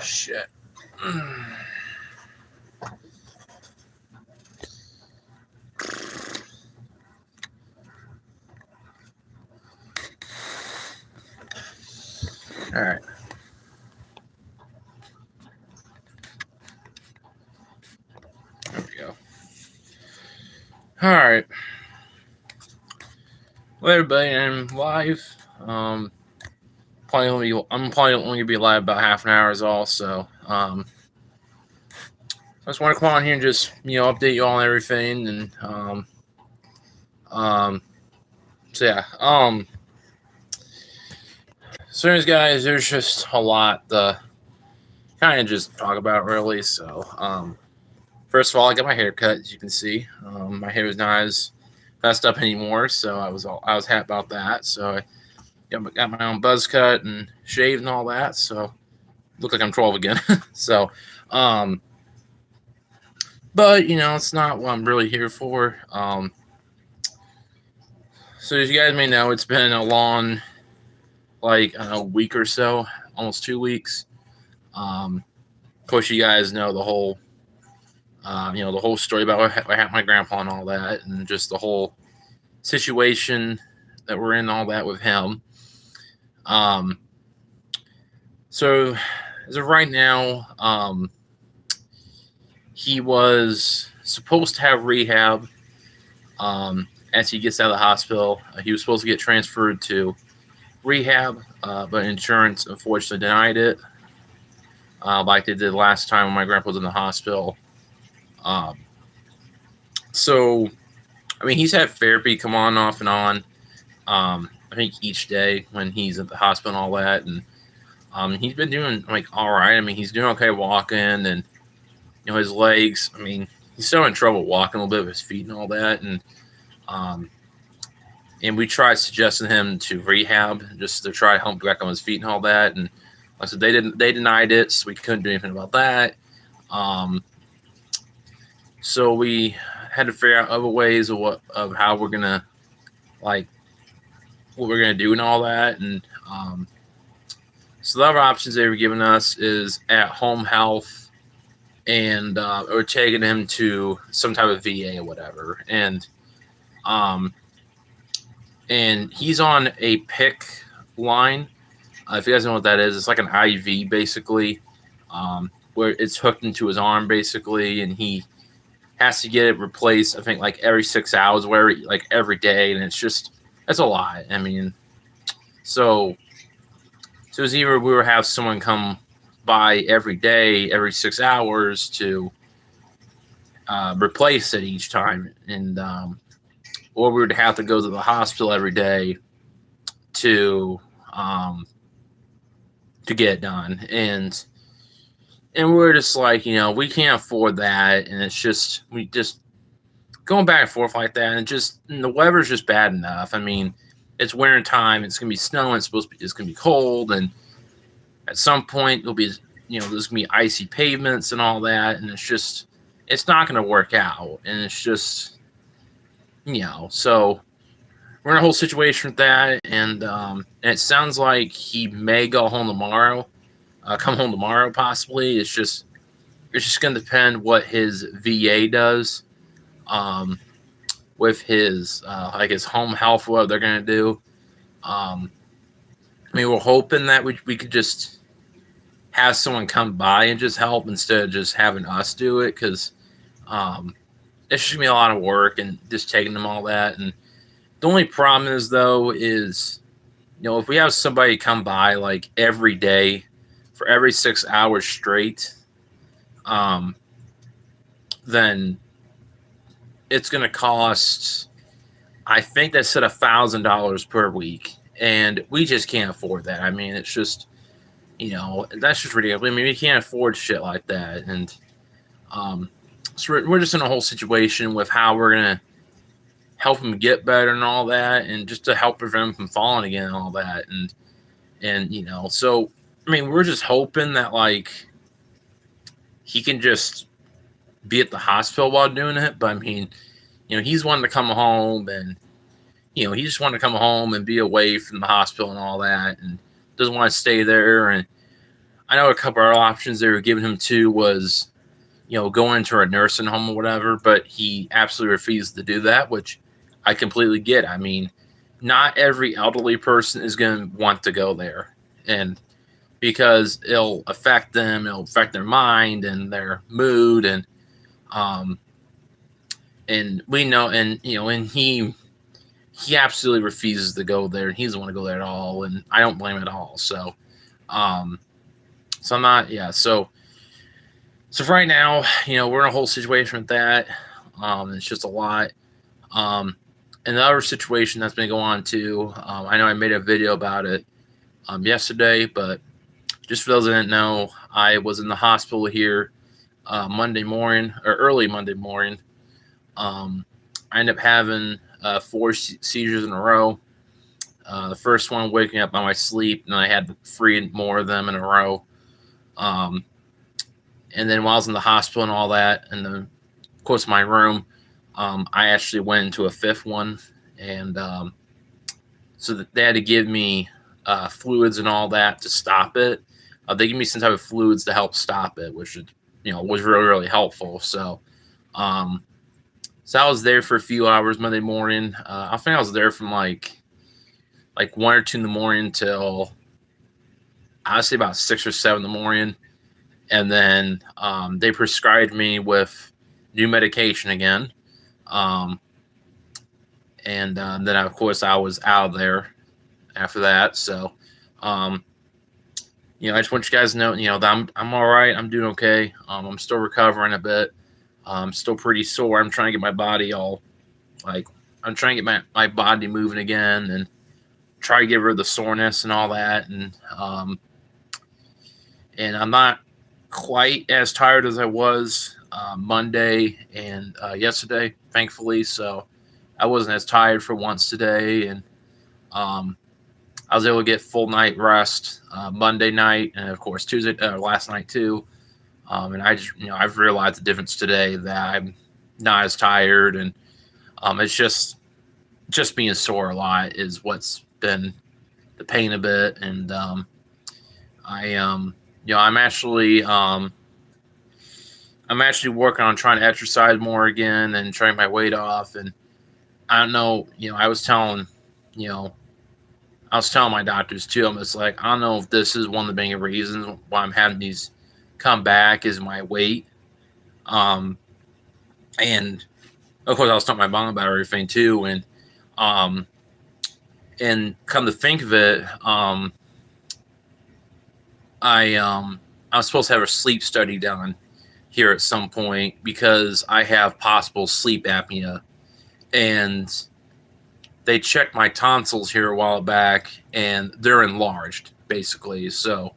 shit. All right. There we go. All right. Well, everybody, I'm live. I'm probably only gonna be live about half an hour is all. So, I just want to come on here and just update you all on everything, and so yeah. So, anyways, guys, there's just a lot to kind of just talk about, really. So, first of all, I got my hair cut, as you can see. My hair is not as messed up anymore, so I was happy about that. So I got my own buzz cut and shaved and all that. So look like I'm 12 again. So, but it's not what I'm really here for. So as you guys may know, it's been a long, like a week or so, almost 2 weeks. Of course, you guys know the whole. The whole story about what happened to my grandpa and all that, and just the whole situation that we're in, all that with him. So as of right now, he was supposed to have rehab. As he gets out of the hospital, he was supposed to get transferred to rehab, but insurance unfortunately denied it, like they did last time when my grandpa was in the hospital. So, I mean, he's had therapy come on, off and on. I think each day when he's at the hospital and all that, and he's been doing like all right. I mean, he's doing okay walking, and his legs. I mean, he's still in trouble walking a little bit with his feet and all that, and we tried suggesting him to rehab just to try to help back on his feet and all that, and like I said, they denied it, so we couldn't do anything about that. So we had to figure out other ways of how we're gonna what we're gonna do and all that, and so the other options they were giving us is at home health, and or taking him to some type of VA or whatever, and he's on a PIC line. If you guys know what that is, it's like an IV basically, where it's hooked into his arm basically, and he has to get it replaced, I think, like every 6 hours, like every day, and it's a lot. I mean, so it was either we would have someone come by every day, every 6 hours to replace it each time, and or we would have to go to the hospital every day to get it done, and we're just like, we can't afford that, and we just going back and forth like that, and the weather's just bad enough. I mean, it's winter time, it's gonna be snowing, it's gonna be cold, and at some point there'll be there's gonna be icy pavements and all that, and it's not gonna work out, and it's just so we're in a whole situation with that, and it sounds like he may come home tomorrow possibly. It's just going to depend what his VA does with his his home health, what they're going to do. I mean, we're hoping that we could just have someone come by and just help instead of just having us do it, because it's just going to be a lot of work and just taking them all that. And the only problem is, though, is if we have somebody come by like every day for every 6 hours straight, then it's going to cost, I think they said $1,000 per week, and we just can't afford that. I mean, it's just, that's just ridiculous. I mean, we can't afford shit like that, and so we're just in a whole situation with how we're going to help him get better and all that, and just to help prevent him from falling again and all that, and so I mean, we're just hoping that he can just be at the hospital while doing it. But I mean, he's wanting to come home, and he just wanted to come home and be away from the hospital and all that, and doesn't want to stay there. And I know a couple other options they were giving him too was, go into a nursing home or whatever, but he absolutely refused to do that, which I completely get. I mean, not every elderly person is going to want to go there, and because it'll affect them, it'll affect their mind and their mood, um, and we know, and he absolutely refuses to go there, and he doesn't want to go there at all, and I don't blame him at all. So, um, so I'm not, yeah, so for right now, we're in a whole situation with that. It's just a lot. Another situation that's been going on too. I know I made a video about it yesterday, but just for those that didn't know, I was in the hospital here Monday morning or early Monday morning. I ended up having 4 seizures in a row. The first one waking up by my sleep, and I had 3 more of them in a row. And then while I was in the hospital and all that, and then of course my room, I actually went into a 5th one, and so that they had to give me fluids and all that to stop it. They give me some type of fluids to help stop it, which was really, really helpful. So I was there for a few hours Monday morning. I think I was there from like 1 or 2 in the morning till I'd say about 6 or 7 in the morning. And then they prescribed me with new medication again. And then, of course, I was out of there after that. So, I just want you guys to know, that I'm all right. I'm doing okay. I'm still recovering a bit. I'm still pretty sore. I'm trying to get my body I'm trying to get my body moving again and try to get rid of the soreness and all that. And I'm not quite as tired as I was Monday and yesterday, thankfully. So I wasn't as tired for once today, and I was able to get full night rest Monday night, and of course Tuesday, last night too. And I just, I've realized the difference today that I'm not as tired, and it's just being sore a lot is what's been the pain a bit, and I'm actually working on trying to exercise more again and trying my weight off. And I don't know, I was telling my doctors too. I'm just like, I don't know if this is one of the main reasons why I'm having these come back is my weight. And of course I was talking to my mom about everything too. And come to think of it, I was supposed to have a sleep study done here at some point because I have possible sleep apnea, and they checked my tonsils here a while back and they're enlarged basically. So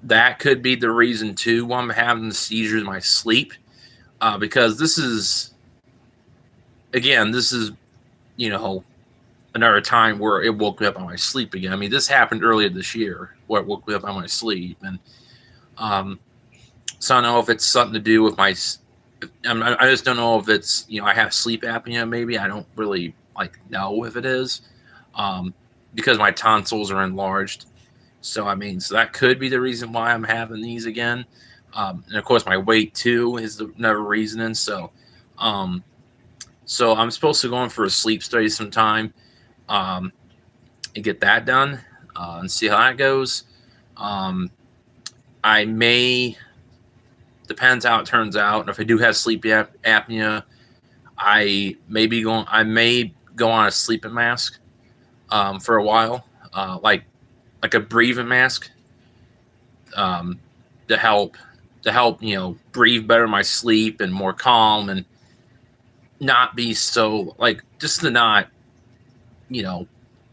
that could be the reason too why I'm having the seizures in my sleep, because this is another time where it woke me up on my sleep again. I mean, this happened earlier this year where it woke me up on my sleep. And so I don't know if it's something to do with I just don't know if it's, I have sleep apnea maybe. I don't really know if it is, because my tonsils are enlarged. So, so that could be the reason why I'm having these again. And of course my weight too is another reason. And so I'm supposed to go in for a sleep study sometime, and get that done, and see how that goes. I may, depends how it turns out. And if I do have sleep apnea, I may go on a sleeping mask for a while, like a breathing mask, to help breathe better in my sleep and more calm and not be so just to not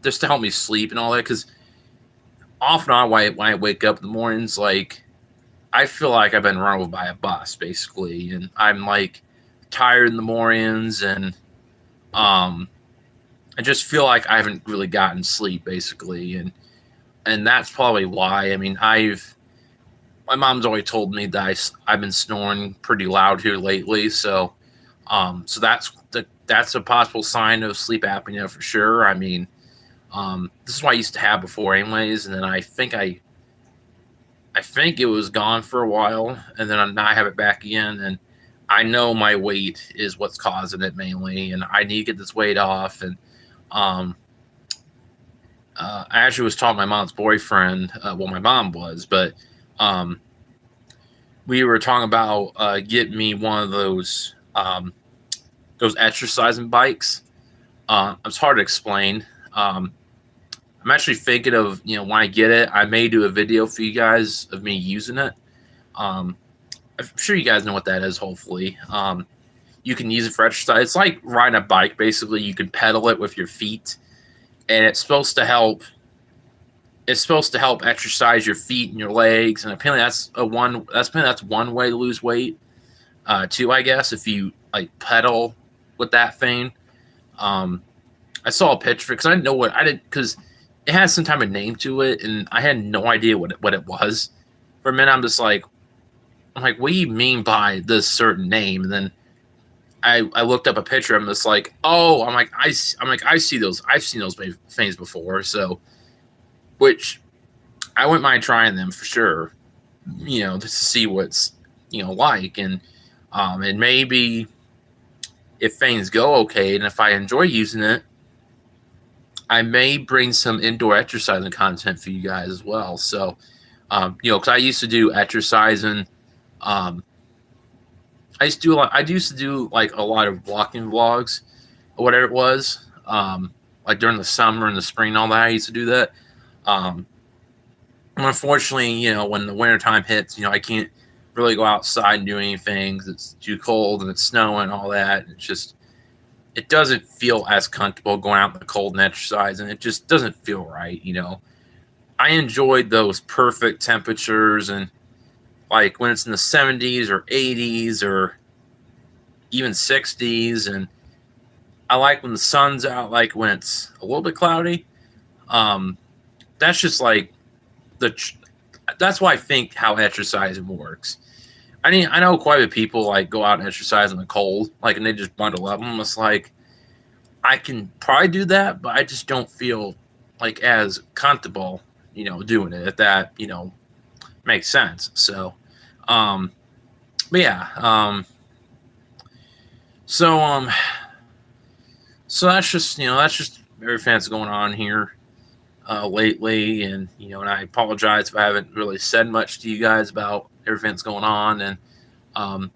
just to help me sleep and all that. Because often when I wake up in the mornings, I feel like I've been run over by a bus basically, and I'm tired in the mornings, and I just feel like I haven't really gotten sleep basically, and that's probably why. I mean, my mom's always told me that I've been snoring pretty loud here lately, so so that's a possible sign of sleep apnea for sure. I mean, this is what I used to have before anyways, and then I think I I think it was gone for a while, and then now I have it back again, and I know my weight is what's causing it mainly, and I need to get this weight off. And um, I actually was talking to my mom's boyfriend. Well, my mom was, but um, we were talking about getting me one of those exercising bikes. It's hard to explain. I'm actually thinking of, when I get it, I may do a video for you guys of me using it. Um, I'm sure you guys know what that is. Hopefully, you can use it for exercise. It's like riding a bike. Basically, you can pedal it with your feet, and it's supposed to help. It's supposed to help exercise your feet and your legs, and apparently that's one way to lose weight. Too, I guess, if you like pedal with that thing. Um, I saw a picture because I didn't know what I did because it has some type of name to it, and I had no idea what it was. For a minute, I'm like, what do you mean by this certain name? And then I looked up a picture. I'm just like, oh, I see those. I've seen those things before. So, which I wouldn't mind trying them for sure. Just to see what's like, and maybe if things go okay, and if I enjoy using it, I may bring some indoor exercising content for you guys as well. So, because I used to do exercising. I used to do like a lot of walking vlogs or whatever it was. Like during the summer and the spring and all that, I used to do that. Um, Unfortunately, when the winter time hits, I can't really go outside and do anything 'cause it's too cold and it's snowing and all that. It doesn't feel as comfortable going out in the cold and exercising. It just doesn't feel right. I enjoyed those perfect temperatures, and like when it's in the 70s or 80s or even 60s, and I like when the sun's out, like when it's a little bit cloudy. Um, that's just like that's why I think how exercising works. I know quite a few people like go out and exercise in the cold, like, and they just bundle up. I'm just like, I can probably do that, but I just don't feel like as comfortable, doing it. If that, makes sense. So, but yeah, so so that's just everything that's going on here lately, and I apologize if I haven't really said much to you guys about everything that's going on, and um,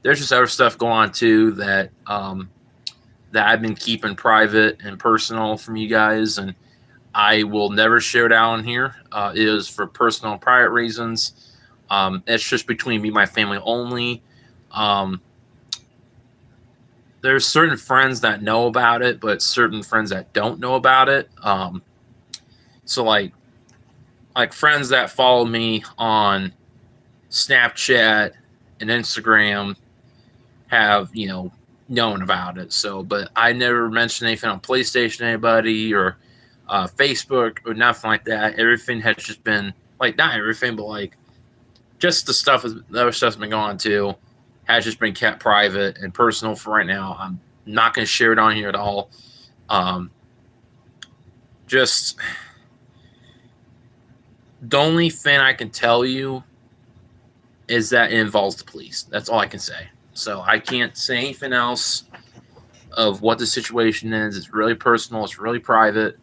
there's just other stuff going on too that I've been keeping private and personal from you guys, and I will never share it out on here. It is for personal and private reasons. It's just between me and my family only. Um, there's certain friends that know about it, but certain friends that don't know about it. So like friends that follow me on Snapchat and Instagram have known about it. So, but I never mentioned anything on PlayStation to anybody or Facebook or nothing like that. Everything has just been like, not everything, but like just the other stuff's been going on too, has just been kept private and personal for right now. I'm not going to share it on here at all. Just the only thing I can tell you is that it involves the police. That's all I can say. So I can't say anything else of what the situation is. It's really personal. It's really private.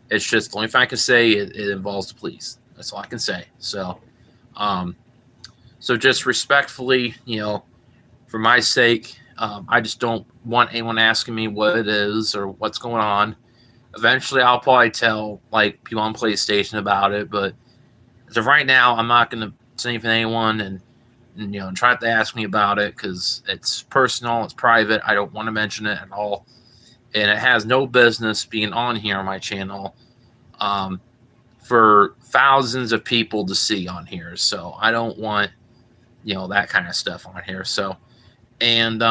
It's just the only thing I can say. It involves the police. That's all I can say. So, so just respectfully, for my sake, I just don't want anyone asking me what it is or what's going on. Eventually, I'll probably tell like people on PlayStation about it, but as of right now, I'm not going to say anything to anyone and try to ask me about it because it's personal, it's private. I don't want to mention it at all, and it has no business being on here on my channel for thousands of people to see on here. So I don't want that kind of stuff on here. So and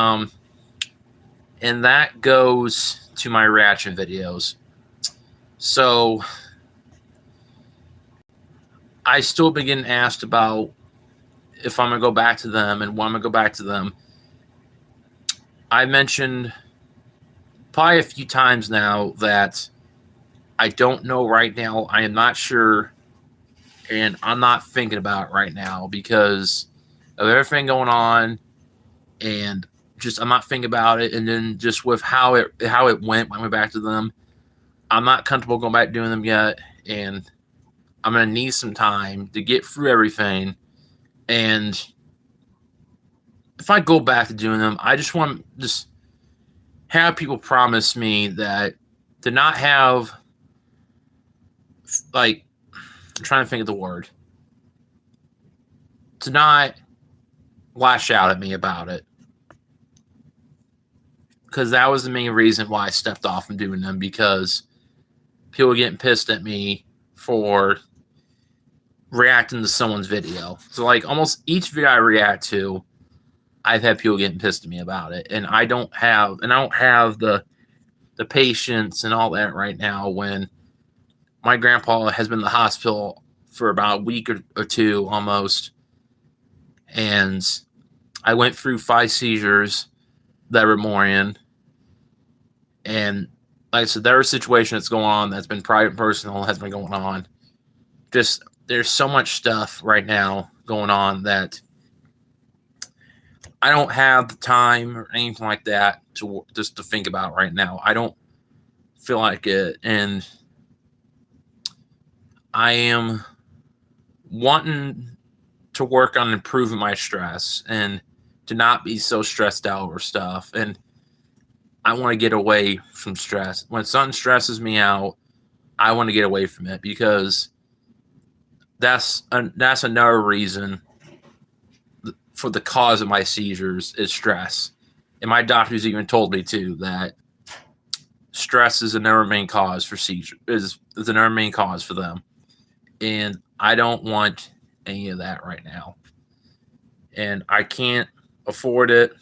that goes to my reaction videos. So I still been getting asked about if I'm going to go back to them and when I'm going to go back to them. I mentioned probably a few times now that I don't know right now. I am not sure and I'm not thinking about it right now because of everything going on, and just I'm not thinking about it. And then just with how it went when I went back to them, I'm not comfortable going back doing them yet, and I'm gonna need some time to get through everything. And if I go back to doing them, I just want to just have people promise me that to not have, like, I'm trying to think of the word, to not lash out at me about it, because that was the main reason why I stepped off from doing them, because people were getting pissed at me for reacting to someone's video. So like almost each video I react to, I've had people getting pissed at me about it, and I don't have the patience and all that right now when my grandpa has been in the hospital for about a week or two almost, and I went through 5 seizures that were Morian, and like I said, there are situations that's going on that's been private, personal, has been going on. Just there's so much stuff right now going on that I don't have the time or anything like that to just to think about right now. I don't feel like it, and I am wanting to work on improving my stress and to not be so stressed out over stuff. And I want to get away from stress. When something stresses me out, I want to get away from it, because that's another reason for the cause of my seizures is stress. And my doctors even told me too that stress is another main cause for seizure, is another main cause for them. And I don't want any of that right now. And I can't afford it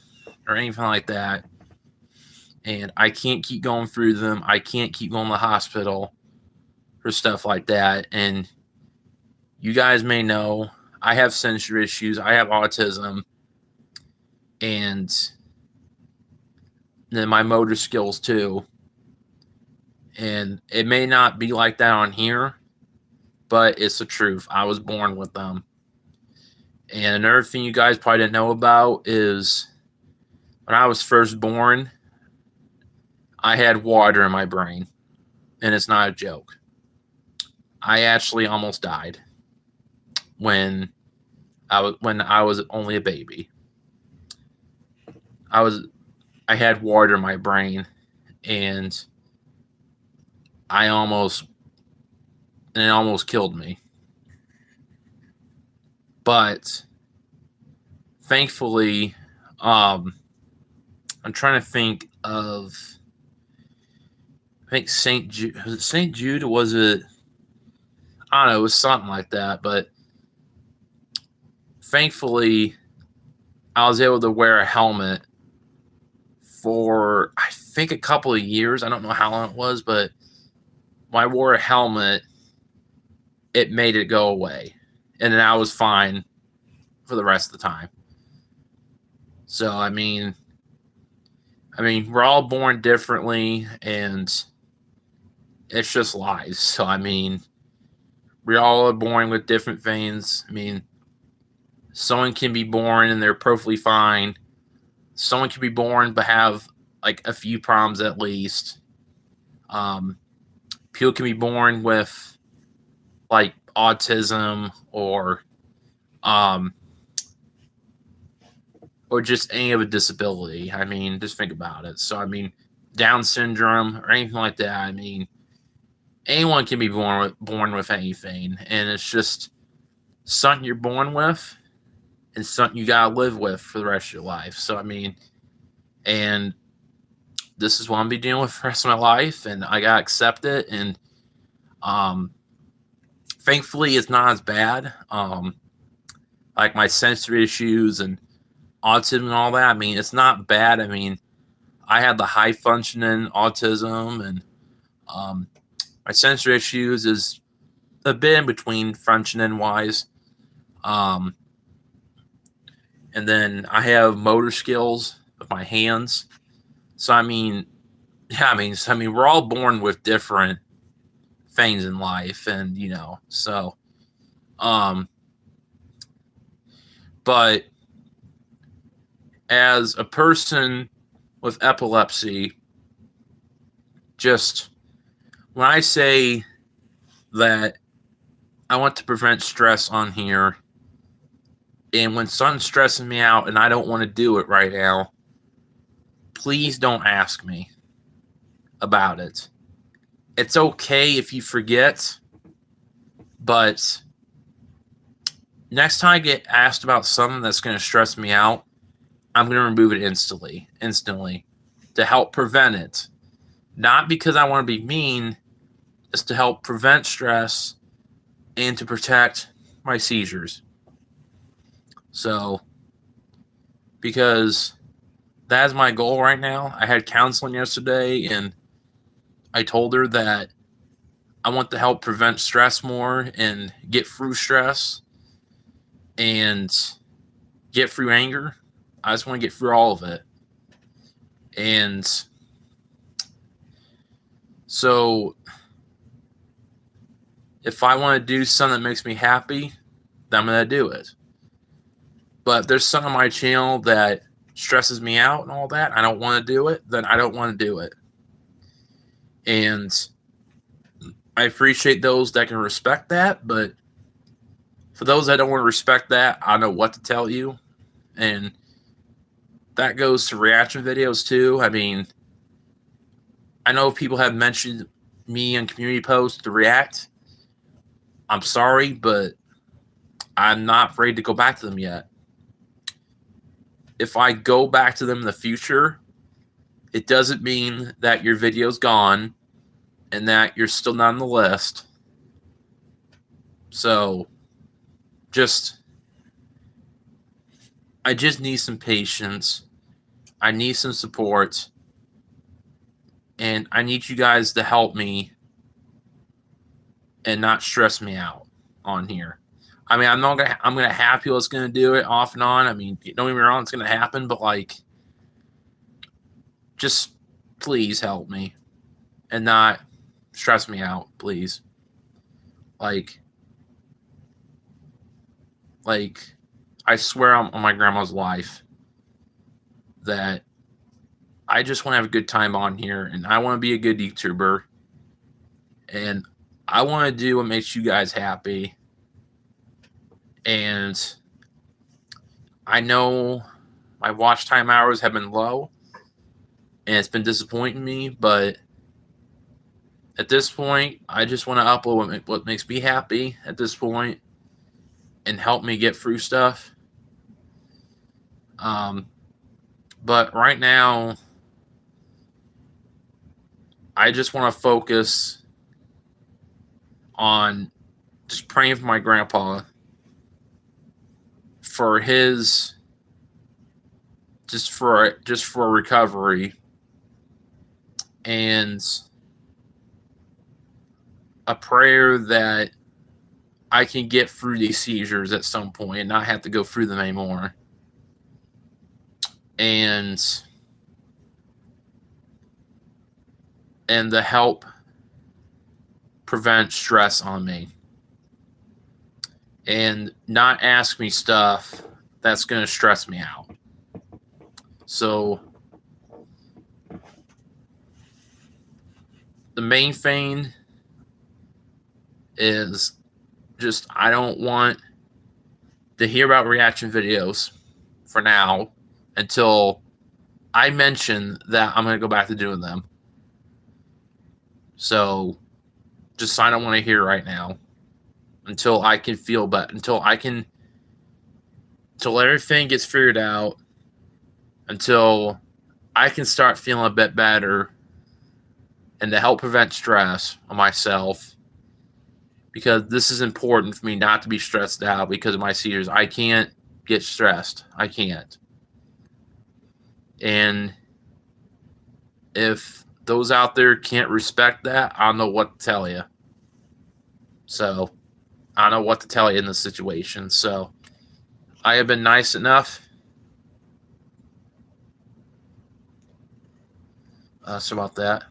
or anything like that. And I can't keep going through them. I can't keep going to the hospital for stuff like that. And you guys may know I have sensory issues. I have autism. And then my motor skills too. And it may not be like that on here, but it's the truth. I was born with them. And another thing you guys probably didn't know about is when I was first born, I had water in my brain. And it's not a joke. I actually almost died when I was only a baby. I had water in my brain, and it almost killed me. But thankfully, I'm trying to think of, I think St. Jude, was it St. Jude, or was it, I don't know, it was something like that. But thankfully, I was able to wear a helmet for, I think, a couple of years. I don't know how long it was, but when I wore a helmet, it made it go away. And then I was fine for the rest of the time. So, I mean, we're all born differently, and it's just lies. So, I mean, we all are born with different things. I mean, someone can be born and they're perfectly fine. Someone can be born but have like a few problems at least. People can be born with like autism or just any of a disability. I mean, just think about it. So, I mean, Down syndrome or anything like that. I mean, anyone can be born with anything, and it's just something you're born with and something you gotta live with for the rest of your life. So, I mean, and this is what I'm gonna be dealing with for the rest of my life, and I gotta accept it. And thankfully, it's not as bad. Like my sensory issues and autism and all that. I mean, it's not bad. I mean, I had the high functioning autism, and my sensory issues is a bit in between functioning wise. And then I have motor skills with my hands. So, I mean, yeah, I mean, we're all born with different things in life, and, you know, so But as a person with epilepsy, just when I say that I want to prevent stress on here, and when something's stressing me out and I don't want to do it right now, please don't ask me about it. It's okay if you forget, but next time I get asked about something that's going to stress me out, I'm going to remove it instantly to help prevent it. Not because I want to be mean, it's to help prevent stress and to protect my seizures. So, because that's my goal right now. I had counseling yesterday, and I told her that I want to help prevent stress more and get through stress and get through anger. I just want to get through all of it. And so if I want to do something that makes me happy, then I'm going to do it. But if there's something on my channel that stresses me out and all that, I don't want to do it, then I don't want to do it. And I appreciate those that can respect that, but for those that don't want to respect that, I don't know what to tell you. And that goes to reaction videos too. I mean, I know people have mentioned me on community posts to react. I'm sorry, but I'm not afraid to go back to them yet. If I go back to them in the future, it doesn't mean that your video's gone and that you're still not on the list. So, I just need some patience. I need some support. And I need you guys to help me and not stress me out on here. I mean, I'm gonna have people that's gonna do it off and on. I mean, don't get me wrong, it's gonna happen, but like, just please help me and not stress me out, please. Like I swear on my grandma's life that I just want to have a good time on here, and I want to be a good YouTuber, and I want to do what makes you guys happy. And I know my watch time hours have been low, and it's been disappointing me, but at this point, I just want to upload what makes me happy at this point and help me get through stuff. But right now, I just want to focus on just praying for my grandpa for his just for recovery and a prayer that I can get through these seizures at some point and not have to go through them anymore. And to help prevent stress on me. And not ask me stuff that's going to stress me out. So the main thing is just I don't want to hear about reaction videos for now until I mention that I'm going to go back to doing them. So just I don't want to hear right now until I can feel better, until everything gets figured out, until I can start feeling a bit better, and to help prevent stress on myself, because this is important for me not to be stressed out because of my seizures. I can't get stressed. I can't. And if those out there can't respect that, I don't know what to tell you. So I don't know what to tell you in this situation. So I have been nice enough. So about that.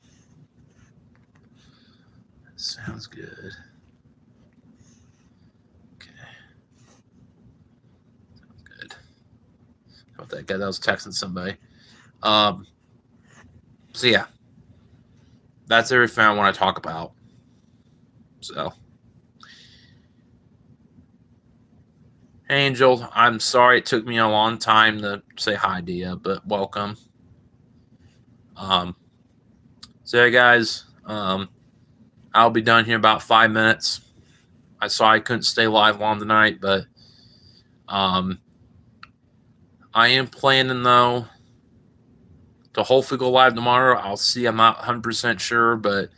Sounds good. Okay. that guy that was texting somebody. So yeah, that's everything I want to talk about. So, hey, Angel, I'm sorry it took me a long time to say hi to you, but welcome. So yeah, guys, I'll be done here in about 5 minutes. I saw I couldn't stay live long tonight, but I am planning though to hopefully go live tomorrow. I'll see. I'm not 100% sure, but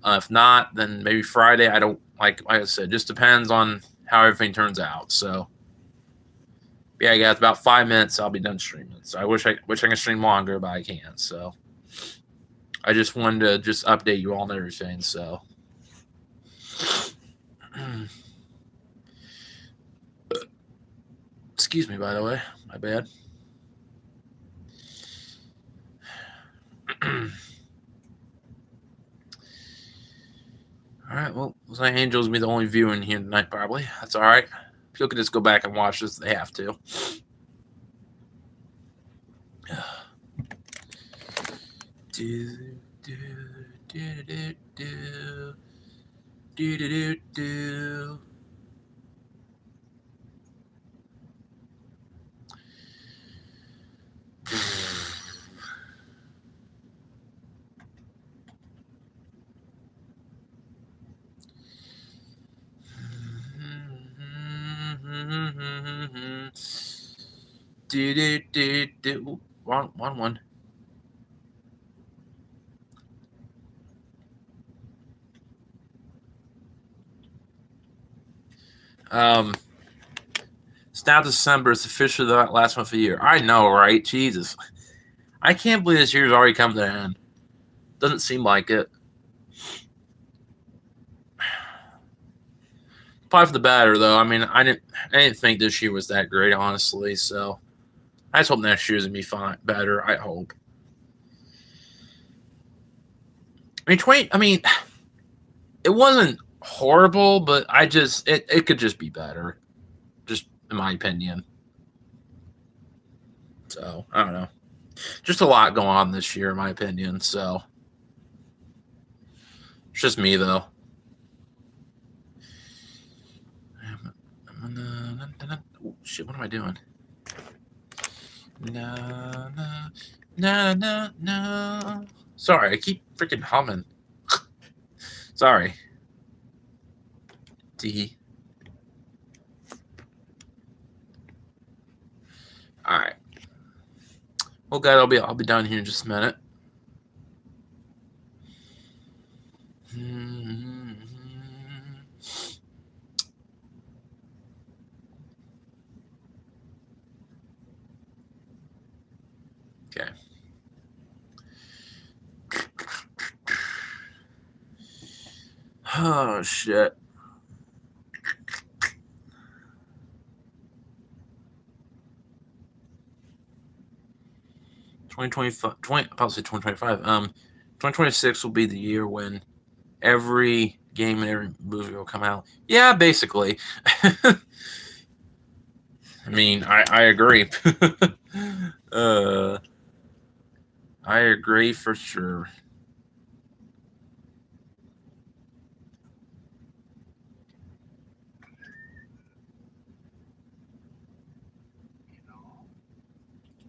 if not, then maybe Friday. I don't like I said, just depends on how everything turns out. So yeah, guys, about 5 minutes I'll be done streaming. So I wish I could stream longer, but I can't. So I just wanted to just update you all on everything. So excuse me, by the way, my bad. All right, well, looks like Angels will be the only viewer in here tonight, probably. That's all right. People can just go back and watch this if they have to. Wrong one. It's now December. It's officially the last month of the year. I know, right? Jesus. I can't believe this year's already come to an end. Doesn't seem like it. Probably for the better, though. I mean, I didn't think this year was that great, honestly. So I just hope next year's gonna be fine, better. I hope. I mean, it wasn't horrible, but it could just be better, just in my opinion. So I don't know. Just a lot going on this year, in my opinion. So it's just me, though. Oh, shit, what am I doing? No. Sorry, I keep freaking humming. Sorry. D. All right. Well, guys, I'll be done here in just a minute. Okay. Oh shit. I'll say 2025. 2026 will be the year when every game and every movie will come out. Yeah, basically. I mean, I agree. I agree for sure.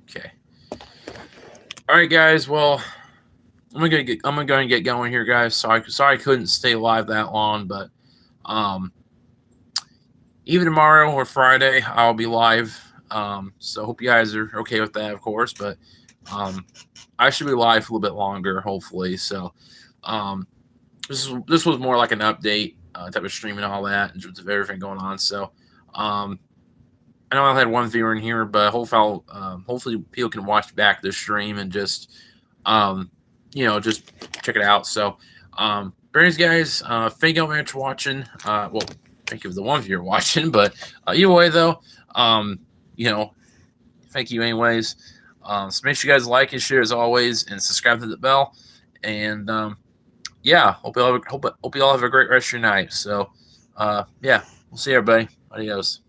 Okay. All right, guys. Well, I'm gonna get going here, guys. Sorry I couldn't stay live that long, but even tomorrow or Friday I'll be live. So hope you guys are okay with that, of course. But I should be live for a little bit longer, hopefully. So this was more like an update type of stream and all that in terms of everything going on. So I know I had one viewer in here, but hopefully people can watch back this stream and just just check it out. So anyways, guys, thank you very much for watching. Well, thank you for the one viewer watching, but either way though, thank you anyways. So make sure you guys like and share as always, and subscribe to the bell. And hope you all have a great rest of your night. So we'll see everybody. Adios.